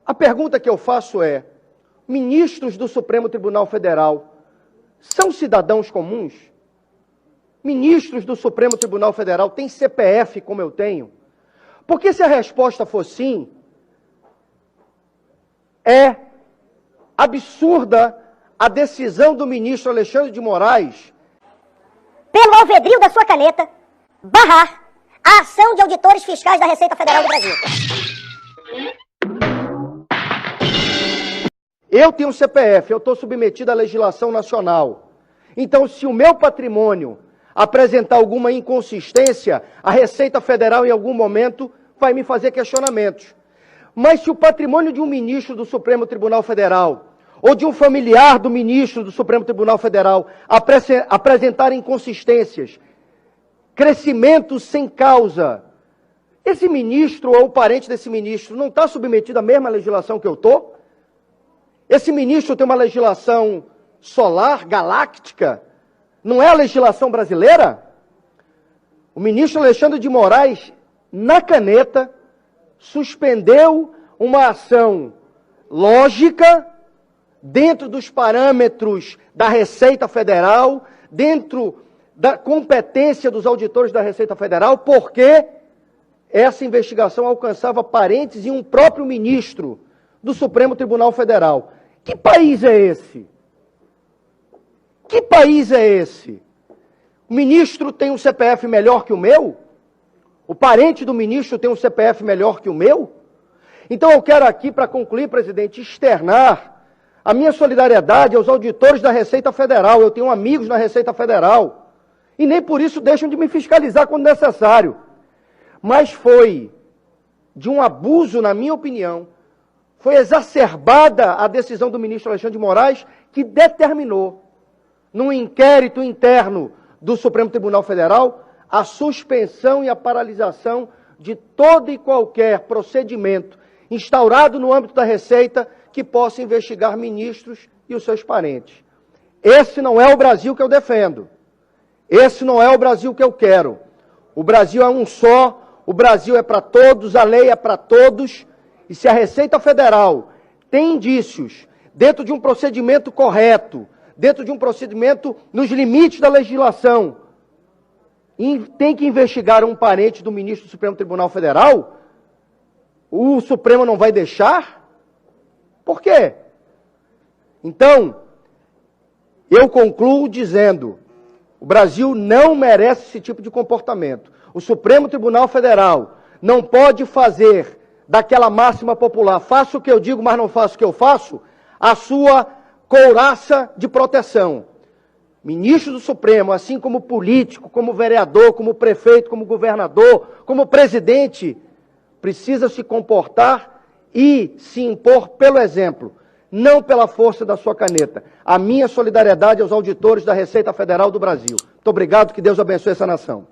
A pergunta que eu faço é: ministros do Supremo Tribunal Federal são cidadãos comuns? Ministros do Supremo Tribunal Federal têm CPF como eu tenho? Porque se a resposta for sim, é absurda a decisão do ministro Alexandre de Moraes, pelo alvedrio da sua caneta, barrar a ação de auditores fiscais da Receita Federal do Brasil. Eu tenho CPF, eu estou submetido à legislação nacional. Então, se o meu patrimônio apresentar alguma inconsistência, a Receita Federal, em algum momento, vai me fazer questionamentos. Mas se o patrimônio de um ministro do Supremo Tribunal Federal, ou de um familiar do ministro do Supremo Tribunal Federal, apresentar inconsistências, crescimento sem causa, esse ministro ou o parente desse ministro não está submetido à mesma legislação que eu estou? Esse ministro tem uma legislação solar, galáctica? Não é a legislação brasileira? O ministro Alexandre de Moraes, na caneta, suspendeu uma ação lógica, dentro dos parâmetros da Receita Federal, dentro da competência dos auditores da Receita Federal, porque essa investigação alcançava parentes e um próprio ministro do Supremo Tribunal Federal. Que país é esse? Que país é esse? O ministro tem um CPF melhor que o meu? O parente do ministro tem um CPF melhor que o meu? Então eu quero aqui, para concluir, presidente, externar a minha solidariedade aos auditores da Receita Federal. Eu tenho amigos na Receita Federal. E nem por isso deixam de me fiscalizar quando necessário. Mas foi de um abuso, na minha opinião, foi exacerbada a decisão do ministro Alexandre de Moraes, que determinou, num inquérito interno do Supremo Tribunal Federal, a suspensão e a paralisação de todo e qualquer procedimento instaurado no âmbito da Receita que possa investigar ministros e os seus parentes. Esse não é o Brasil que eu defendo. Esse não é o Brasil que eu quero. O Brasil é um só, o Brasil é para todos, a lei é para todos. E se a Receita Federal tem indícios, dentro de um procedimento correto, dentro de um procedimento nos limites da legislação, e tem que investigar um parente do ministro do Supremo Tribunal Federal, o Supremo não vai deixar? Por quê? Então, eu concluo dizendo, o Brasil não merece esse tipo de comportamento. O Supremo Tribunal Federal não pode fazer daquela máxima popular, faço o que eu digo, mas não faço o que eu faço, a sua couraça de proteção. Ministro do Supremo, assim como político, como vereador, como prefeito, como governador, como presidente, precisa se comportar e se impor pelo exemplo, não pela força da sua caneta. A minha solidariedade aos auditores da Receita Federal do Brasil. Muito obrigado, que Deus abençoe essa nação.